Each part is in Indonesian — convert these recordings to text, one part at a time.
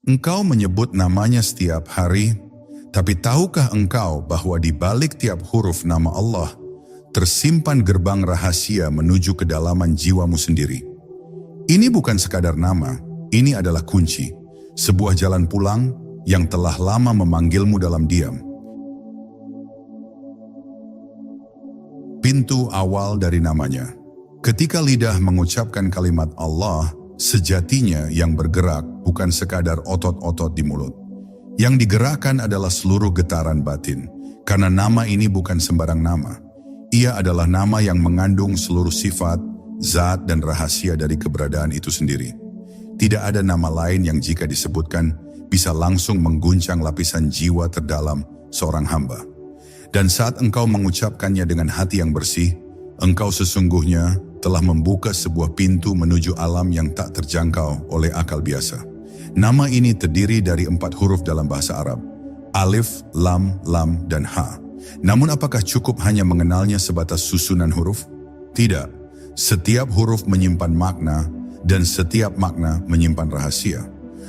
Engkau menyebut namanya setiap hari, tapi tahukah engkau bahwa di balik tiap huruf nama Allah, tersimpan gerbang rahasia menuju kedalaman jiwamu sendiri. Ini bukan sekadar nama, ini adalah kunci, sebuah jalan pulang yang telah lama memanggilmu dalam diam. Pintu awal dari namanya. Ketika lidah mengucapkan kalimat Allah, sejatinya yang bergerak bukan sekadar otot-otot di mulut. Yang digerakkan adalah seluruh getaran batin, karena nama ini bukan sembarang nama. Ia adalah nama yang mengandung seluruh sifat, zat dan rahasia dari keberadaan itu sendiri. Tidak ada nama lain yang jika disebutkan bisa langsung mengguncang lapisan jiwa terdalam seorang hamba. Dan saat engkau mengucapkannya dengan hati yang bersih, engkau sesungguhnya telah membuka sebuah pintu menuju alam yang tak terjangkau oleh akal biasa. Nama ini terdiri dari 4 huruf dalam bahasa Arab, alif, lam, dan ha. Namun apakah cukup hanya mengenalnya sebatas susunan huruf? Tidak. Setiap huruf menyimpan makna, dan setiap makna menyimpan rahasia.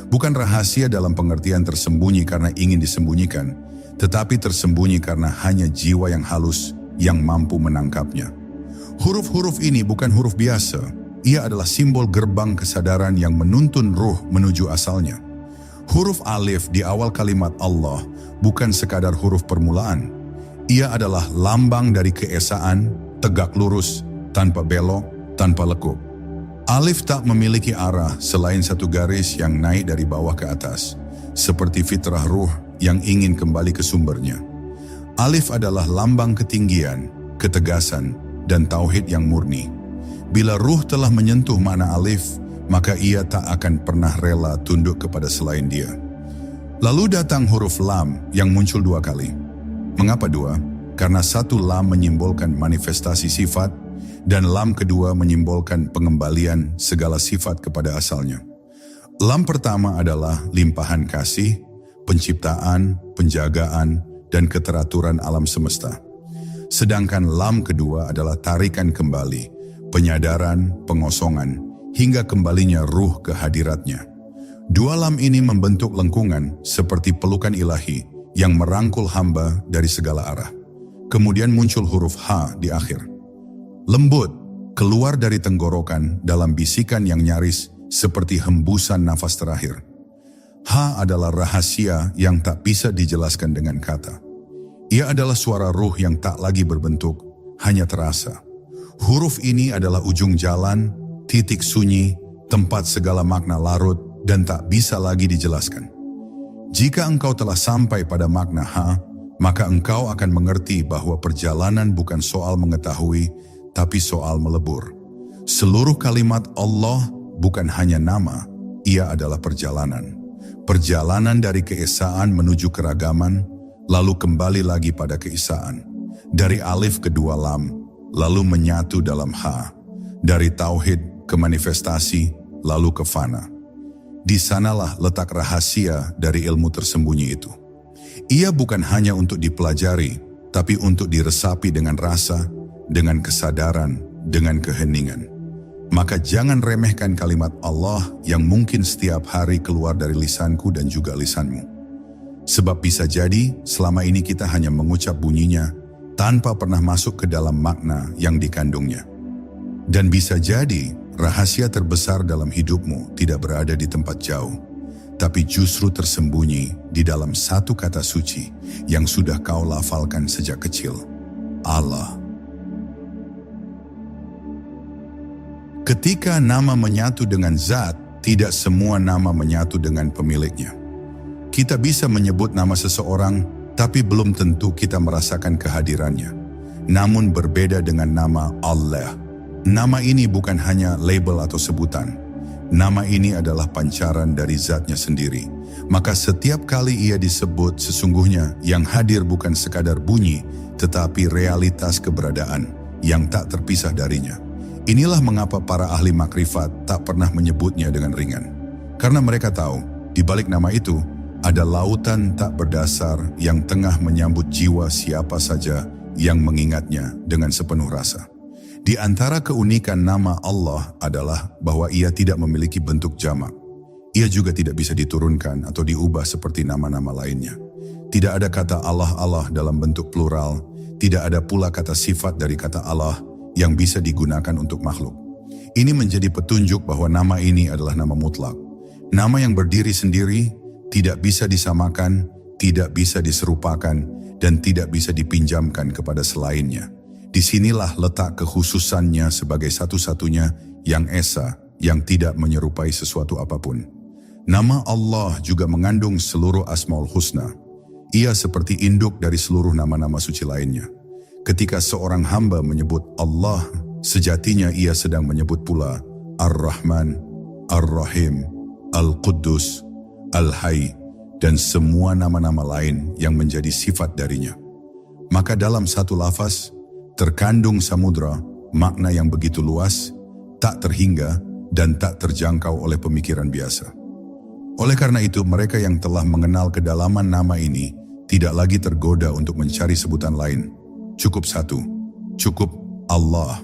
Bukan rahasia dalam pengertian tersembunyi karena ingin disembunyikan, tetapi tersembunyi karena hanya jiwa yang halus yang mampu menangkapnya. Huruf-huruf ini bukan huruf biasa, ia adalah simbol gerbang kesadaran yang menuntun ruh menuju asalnya. Huruf alif di awal kalimat Allah bukan sekadar huruf permulaan, ia adalah lambang dari keesaan, tegak lurus, tanpa belok, tanpa lekuk. Alif tak memiliki arah selain satu garis yang naik dari bawah ke atas, seperti fitrah ruh yang ingin kembali ke sumbernya. Alif adalah lambang ketinggian, ketegasan, dan tauhid yang murni. Bila ruh telah menyentuh makna alif, maka ia tak akan pernah rela tunduk kepada selain dia. Lalu datang huruf lam yang muncul 2 kali. Mengapa 2? Karena satu lam menyimbolkan manifestasi sifat, dan lam kedua menyimbolkan pengembalian segala sifat kepada asalnya. Lam pertama adalah limpahan kasih, penciptaan, penjagaan, dan keteraturan alam semesta. Sedangkan lam kedua adalah tarikan kembali, penyadaran, pengosongan, hingga kembalinya ruh ke hadiratnya. 2 lam ini membentuk lengkungan seperti pelukan ilahi yang merangkul hamba dari segala arah. Kemudian muncul huruf H di akhir. Lembut, keluar dari tenggorokan dalam bisikan yang nyaris seperti hembusan nafas terakhir. H adalah rahasia yang tak bisa dijelaskan dengan kata. Ia adalah suara ruh yang tak lagi berbentuk, hanya terasa. Huruf ini adalah ujung jalan, titik sunyi, tempat segala makna larut dan tak bisa lagi dijelaskan. Jika engkau telah sampai pada makna H, maka engkau akan mengerti bahwa perjalanan bukan soal mengetahui, tapi soal melebur. Seluruh kalimat Allah bukan hanya nama, ia adalah perjalanan. Perjalanan dari keesaan menuju keragaman, lalu kembali lagi pada keesaan. Dari alif ke 2 lam, lalu menyatu dalam H. Dari tauhid ke manifestasi, lalu ke fana. Di sanalah letak rahasia dari ilmu tersembunyi itu. Ia bukan hanya untuk dipelajari, tapi untuk diresapi dengan rasa, dengan kesadaran, dengan keheningan. Maka jangan remehkan kalimat Allah yang mungkin setiap hari keluar dari lisanku dan juga lisanmu. Sebab bisa jadi selama ini kita hanya mengucap bunyinya tanpa pernah masuk ke dalam makna yang dikandungnya. Dan bisa jadi rahasia terbesar dalam hidupmu tidak berada di tempat jauh, tapi justru tersembunyi di dalam satu kata suci yang sudah kau lafalkan sejak kecil. Allah. Ketika nama menyatu dengan zat, tidak semua nama menyatu dengan pemiliknya. Kita bisa menyebut nama seseorang, tapi belum tentu kita merasakan kehadirannya. Namun berbeda dengan nama Allah. Nama ini bukan hanya label atau sebutan. Nama ini adalah pancaran dari zatnya sendiri. Maka setiap kali ia disebut, sesungguhnya yang hadir bukan sekadar bunyi, tetapi realitas keberadaan yang tak terpisah darinya. Inilah mengapa para ahli makrifat tak pernah menyebutnya dengan ringan. Karena mereka tahu, di balik nama itu, ada lautan tak berdasar yang tengah menyambut jiwa siapa saja yang mengingatnya dengan sepenuh rasa. Di antara keunikan nama Allah adalah bahwa ia tidak memiliki bentuk jamak. Ia juga tidak bisa diturunkan atau diubah seperti nama-nama lainnya. Tidak ada kata Allah dalam bentuk plural, tidak ada pula kata sifat dari kata Allah yang bisa digunakan untuk makhluk. Ini menjadi petunjuk bahwa nama ini adalah nama mutlak. Nama yang berdiri sendiri, tidak bisa disamakan, tidak bisa diserupakan, dan tidak bisa dipinjamkan kepada selainnya. Disinilah letak kekhususannya sebagai satu-satunya yang esa, yang tidak menyerupai sesuatu apapun. Nama Allah juga mengandung seluruh Asmaul Husna. Ia seperti induk dari seluruh nama-nama suci lainnya. Ketika seorang hamba menyebut Allah, sejatinya ia sedang menyebut pula Ar-Rahman, Ar-Rahim, Al-Quddus, Al-Hayy, dan semua nama-nama lain yang menjadi sifat darinya. Maka dalam satu lafaz, terkandung samudra, makna yang begitu luas, tak terhingga, dan tak terjangkau oleh pemikiran biasa. Oleh karena itu, mereka yang telah mengenal kedalaman nama ini tidak lagi tergoda untuk mencari sebutan lain. Cukup satu, cukup Allah.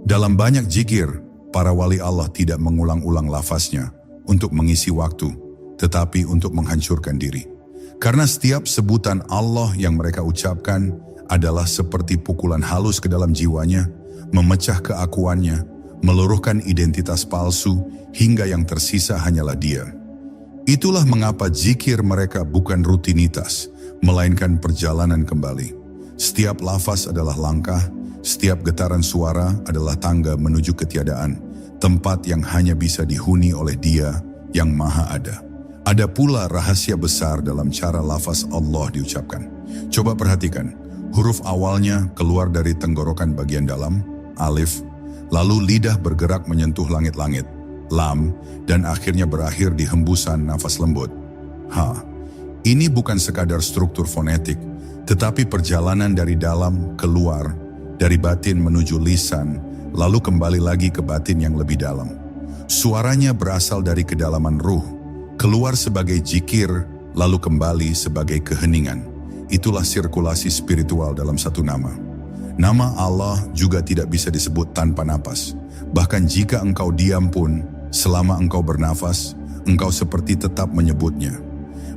Dalam banyak zikir, para wali Allah tidak mengulang-ulang lafaznya untuk mengisi waktu, tetapi untuk menghancurkan diri. Karena setiap sebutan Allah yang mereka ucapkan adalah seperti pukulan halus ke dalam jiwanya, memecah keakuannya, meluruhkan identitas palsu, hingga yang tersisa hanyalah Dia. Itulah mengapa zikir mereka bukan rutinitas, melainkan perjalanan kembali. Setiap lafaz adalah langkah, setiap getaran suara adalah tangga menuju ketiadaan, tempat yang hanya bisa dihuni oleh Dia yang Maha Ada. Ada pula rahasia besar dalam cara lafaz Allah diucapkan. Coba perhatikan, huruf awalnya keluar dari tenggorokan bagian dalam, alif, lalu lidah bergerak menyentuh langit-langit, lam, dan akhirnya berakhir di hembusan nafas lembut, ha. Ini bukan sekadar struktur fonetik, tetapi perjalanan dari dalam keluar, dari batin menuju lisan, lalu kembali lagi ke batin yang lebih dalam. Suaranya berasal dari kedalaman ruh, keluar sebagai zikir, lalu kembali sebagai keheningan. Itulah sirkulasi spiritual dalam satu nama. Nama Allah juga tidak bisa disebut tanpa napas. Bahkan jika engkau diam pun, selama engkau bernafas, engkau seperti tetap menyebutnya.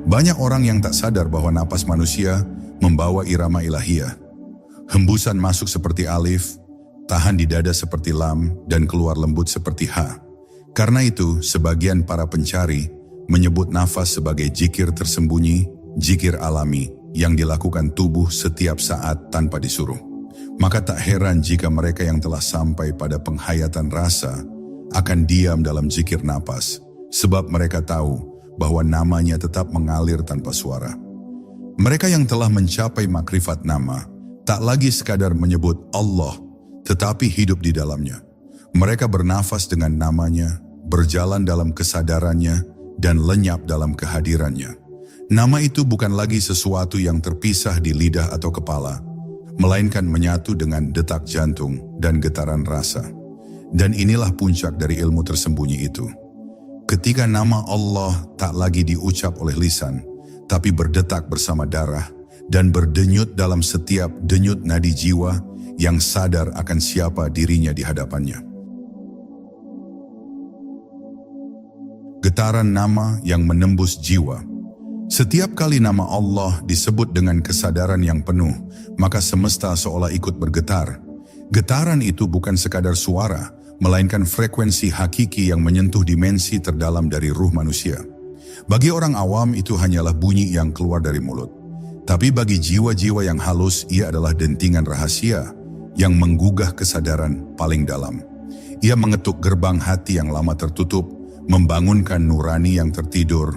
Banyak orang yang tak sadar bahwa napas manusia membawa irama ilahiyah. Hembusan masuk seperti alif, tahan di dada seperti lam, dan keluar lembut seperti ha. Karena itu, sebagian para pencari menyebut nafas sebagai zikir tersembunyi, zikir alami, yang dilakukan tubuh setiap saat tanpa disuruh. Maka tak heran jika mereka yang telah sampai pada penghayatan rasa akan diam dalam zikir napas, sebab mereka tahu bahwa namanya tetap mengalir tanpa suara. Mereka yang telah mencapai makrifat nama, tak lagi sekadar menyebut Allah, tetapi hidup di dalamnya. Mereka bernafas dengan namanya, berjalan dalam kesadarannya, dan lenyap dalam kehadirannya. Nama itu bukan lagi sesuatu yang terpisah di lidah atau kepala, melainkan menyatu dengan detak jantung dan getaran rasa. Dan inilah puncak dari ilmu tersembunyi itu. Ketika nama Allah tak lagi diucap oleh lisan, tapi berdetak bersama darah dan berdenyut dalam setiap denyut nadi jiwa yang sadar akan siapa dirinya di hadapannya. Getaran nama yang menembus jiwa. Setiap kali nama Allah disebut dengan kesadaran yang penuh, maka semesta seolah ikut bergetar. Getaran itu bukan sekadar suara, melainkan frekuensi hakiki yang menyentuh dimensi terdalam dari ruh manusia. Bagi orang awam itu hanyalah bunyi yang keluar dari mulut. Tapi bagi jiwa-jiwa yang halus, ia adalah dentingan rahasia yang menggugah kesadaran paling dalam. Ia mengetuk gerbang hati yang lama tertutup, membangunkan nurani yang tertidur,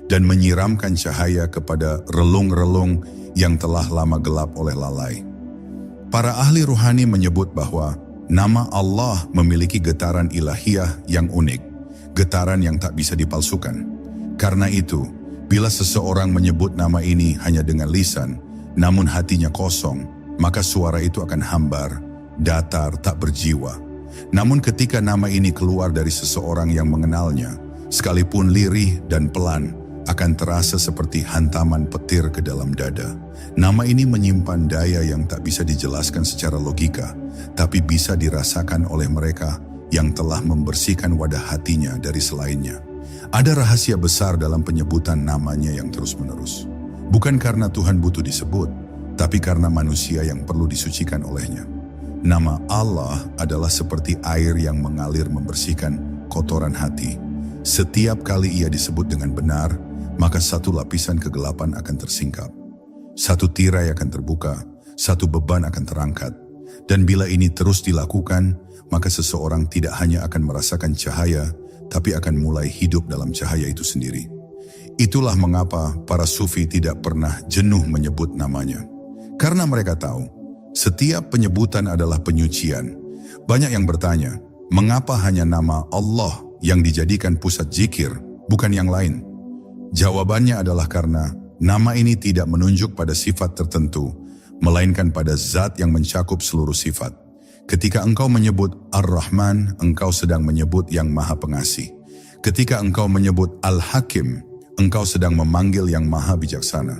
dan menyiramkan cahaya kepada relung-relung yang telah lama gelap oleh lalai. Para ahli ruhani menyebut bahwa nama Allah memiliki getaran ilahiyah yang unik, getaran yang tak bisa dipalsukan. Karena itu, bila seseorang menyebut nama ini hanya dengan lisan, namun hatinya kosong, maka suara itu akan hambar, datar, tak berjiwa. Namun ketika nama ini keluar dari seseorang yang mengenalnya, sekalipun lirih dan pelan, akan terasa seperti hantaman petir ke dalam dada. Nama ini menyimpan daya yang tak bisa dijelaskan secara logika, tapi bisa dirasakan oleh mereka yang telah membersihkan wadah hatinya dari selainnya. Ada rahasia besar dalam penyebutan namanya yang terus-menerus. Bukan karena Tuhan butuh disebut, tapi karena manusia yang perlu disucikan olehnya. Nama Allah adalah seperti air yang mengalir membersihkan kotoran hati. Setiap kali ia disebut dengan benar, maka satu lapisan kegelapan akan tersingkap. Satu tirai akan terbuka, satu beban akan terangkat. Dan bila ini terus dilakukan, maka seseorang tidak hanya akan merasakan cahaya, tapi akan mulai hidup dalam cahaya itu sendiri. Itulah mengapa para sufi tidak pernah jenuh menyebut namanya. Karena mereka tahu, setiap penyebutan adalah penyucian. Banyak yang bertanya, mengapa hanya nama Allah yang dijadikan pusat zikir, bukan yang lain? Jawabannya adalah karena nama ini tidak menunjuk pada sifat tertentu, melainkan pada zat yang mencakup seluruh sifat. Ketika engkau menyebut Ar-Rahman, engkau sedang menyebut yang Maha Pengasih. Ketika engkau menyebut Al-Hakim, engkau sedang memanggil yang Maha Bijaksana.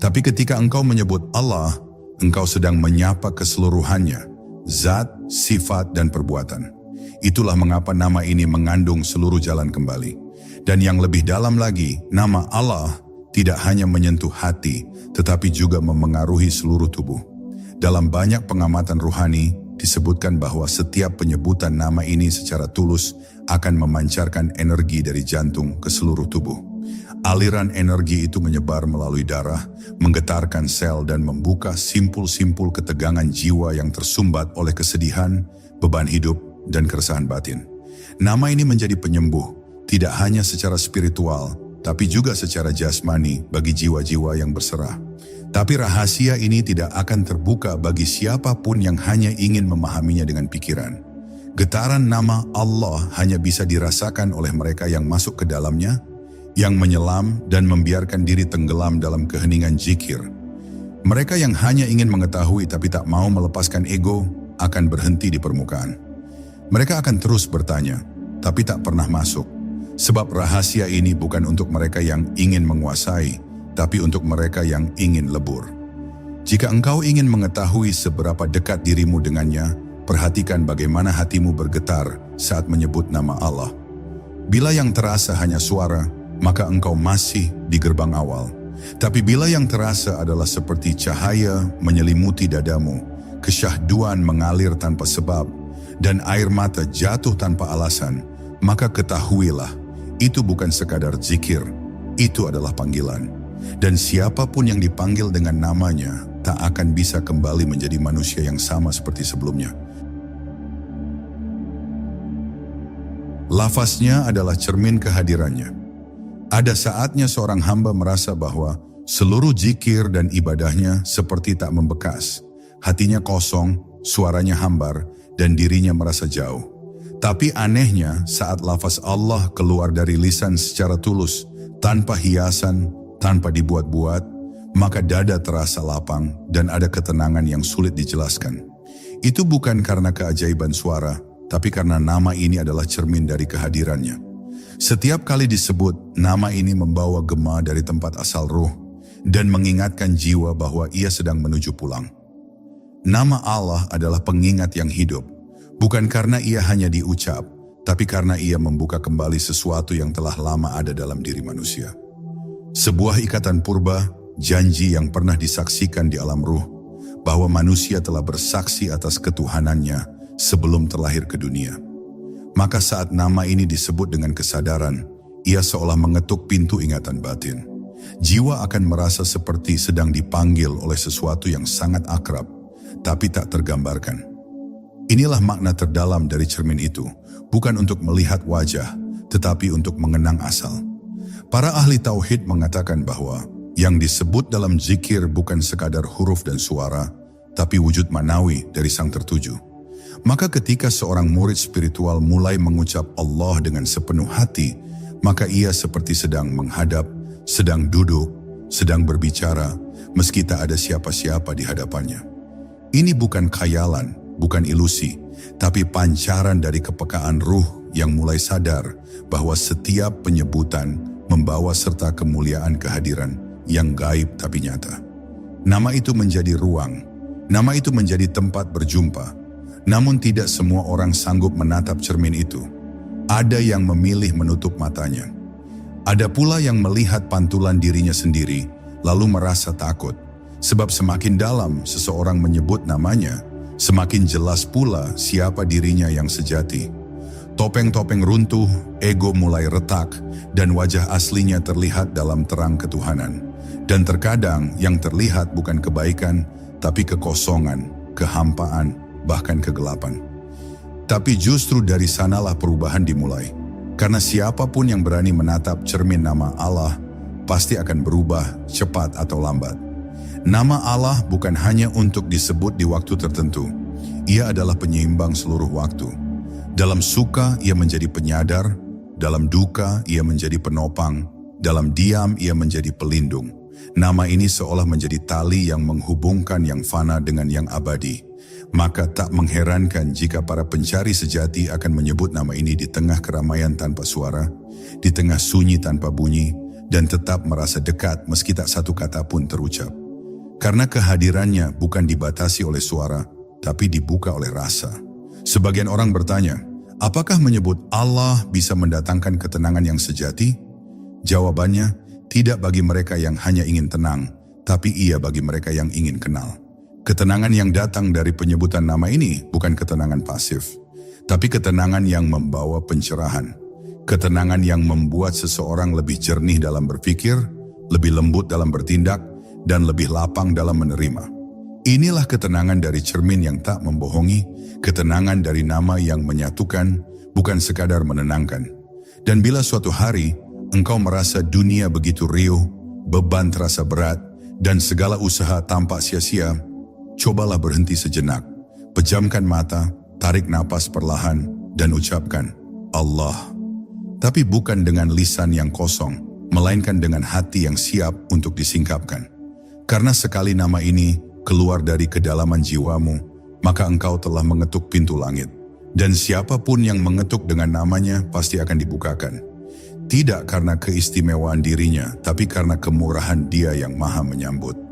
Tapi ketika engkau menyebut Allah, engkau sedang menyapa keseluruhannya, zat, sifat, dan perbuatan. Itulah mengapa nama ini mengandung seluruh jalan kembali. Dan yang lebih dalam lagi, nama Allah tidak hanya menyentuh hati, tetapi juga memengaruhi seluruh tubuh. Dalam banyak pengamatan ruhani, disebutkan bahwa setiap penyebutan nama ini secara tulus akan memancarkan energi dari jantung ke seluruh tubuh. Aliran energi itu menyebar melalui darah, menggetarkan sel dan membuka simpul-simpul ketegangan jiwa yang tersumbat oleh kesedihan, beban hidup, dan keresahan batin. Nama ini menjadi penyembuh, tidak hanya secara spiritual, tapi juga secara jasmani bagi jiwa-jiwa yang berserah. Tapi rahasia ini tidak akan terbuka bagi siapapun yang hanya ingin memahaminya dengan pikiran. Getaran nama Allah hanya bisa dirasakan oleh mereka yang masuk ke dalamnya, yang menyelam dan membiarkan diri tenggelam dalam keheningan zikir. Mereka yang hanya ingin mengetahui tapi tak mau melepaskan ego akan berhenti di permukaan. Mereka akan terus bertanya, tapi tak pernah masuk. Sebab rahasia ini bukan untuk mereka yang ingin menguasai, tapi untuk mereka yang ingin lebur. Jika engkau ingin mengetahui seberapa dekat dirimu dengannya, perhatikan bagaimana hatimu bergetar saat menyebut nama Allah. Bila yang terasa hanya suara, maka engkau masih di gerbang awal. Tapi bila yang terasa adalah seperti cahaya menyelimuti dadamu, kesyahduan mengalir tanpa sebab, dan air mata jatuh tanpa alasan, maka ketahuilah, itu bukan sekadar zikir, itu adalah panggilan. Dan siapapun yang dipanggil dengan namanya, tak akan bisa kembali menjadi manusia yang sama seperti sebelumnya. Lafaznya adalah cermin kehadirannya. Ada saatnya seorang hamba merasa bahwa seluruh zikir dan ibadahnya seperti tak membekas. Hatinya kosong, suaranya hambar, dan dirinya merasa jauh. Tapi anehnya saat lafaz Allah keluar dari lisan secara tulus, tanpa hiasan, tanpa dibuat-buat, maka dada terasa lapang dan ada ketenangan yang sulit dijelaskan. Itu bukan karena keajaiban suara, tapi karena nama ini adalah cermin dari kehadirannya. Setiap kali disebut, nama ini membawa gema dari tempat asal ruh dan mengingatkan jiwa bahwa ia sedang menuju pulang. Nama Allah adalah pengingat yang hidup, bukan karena ia hanya diucap, tapi karena ia membuka kembali sesuatu yang telah lama ada dalam diri manusia. Sebuah ikatan purba, janji yang pernah disaksikan di alam ruh, bahwa manusia telah bersaksi atas ketuhanannya sebelum terlahir ke dunia. Maka saat nama ini disebut dengan kesadaran, ia seolah mengetuk pintu ingatan batin. Jiwa akan merasa seperti sedang dipanggil oleh sesuatu yang sangat akrab, tapi tak tergambarkan. Inilah makna terdalam dari cermin itu, bukan untuk melihat wajah, tetapi untuk mengenang asal. Para ahli tauhid mengatakan bahwa yang disebut dalam zikir bukan sekadar huruf dan suara, tapi wujud manawi dari sang tertuju. Maka ketika seorang murid spiritual mulai mengucap Allah dengan sepenuh hati, maka ia seperti sedang menghadap, sedang duduk, sedang berbicara, meski tak ada siapa-siapa di hadapannya. Ini bukan khayalan, bukan ilusi, tapi pancaran dari kepekaan ruh yang mulai sadar bahwa setiap penyebutan membawa serta kemuliaan kehadiran yang gaib tapi nyata. Nama itu menjadi ruang, nama itu menjadi tempat berjumpa. Namun tidak semua orang sanggup menatap cermin itu. Ada yang memilih menutup matanya. Ada pula yang melihat pantulan dirinya sendiri, lalu merasa takut. Sebab semakin dalam seseorang menyebut namanya, semakin jelas pula siapa dirinya yang sejati. Topeng-topeng runtuh, ego mulai retak, dan wajah aslinya terlihat dalam terang ketuhanan. Dan terkadang yang terlihat bukan kebaikan, tapi kekosongan, kehampaan, bahkan kegelapan. Tapi justru dari sanalah perubahan dimulai. Karena siapapun yang berani menatap cermin nama Allah, pasti akan berubah cepat atau lambat. Nama Allah bukan hanya untuk disebut di waktu tertentu. Ia adalah penyeimbang seluruh waktu. Dalam suka ia menjadi penyadar, dalam duka ia menjadi penopang, dalam diam ia menjadi pelindung. Nama ini seolah menjadi tali yang menghubungkan yang fana dengan yang abadi. Maka tak mengherankan jika para pencari sejati akan menyebut nama ini di tengah keramaian tanpa suara, di tengah sunyi tanpa bunyi, dan tetap merasa dekat meski tak satu kata pun terucap. Karena kehadirannya bukan dibatasi oleh suara, tapi dibuka oleh rasa. Sebagian orang bertanya, apakah menyebut Allah bisa mendatangkan ketenangan yang sejati? Jawabannya, tidak bagi mereka yang hanya ingin tenang, tapi iya bagi mereka yang ingin kenal. Ketenangan yang datang dari penyebutan nama ini bukan ketenangan pasif, tapi ketenangan yang membawa pencerahan. Ketenangan yang membuat seseorang lebih jernih dalam berpikir, lebih lembut dalam bertindak, dan lebih lapang dalam menerima. Inilah ketenangan dari cermin yang tak membohongi, ketenangan dari nama yang menyatukan, bukan sekadar menenangkan. Dan bila suatu hari engkau merasa dunia begitu riuh, beban terasa berat, dan segala usaha tampak sia-sia, cobalah berhenti sejenak, pejamkan mata, tarik napas perlahan, dan ucapkan, Allah. Tapi bukan dengan lisan yang kosong, melainkan dengan hati yang siap untuk disingkapkan. Karena sekali nama ini keluar dari kedalaman jiwamu, maka engkau telah mengetuk pintu langit. Dan siapapun yang mengetuk dengan namanya pasti akan dibukakan. Tidak karena keistimewaan dirinya, tapi karena kemurahan Dia yang Maha Menyambut.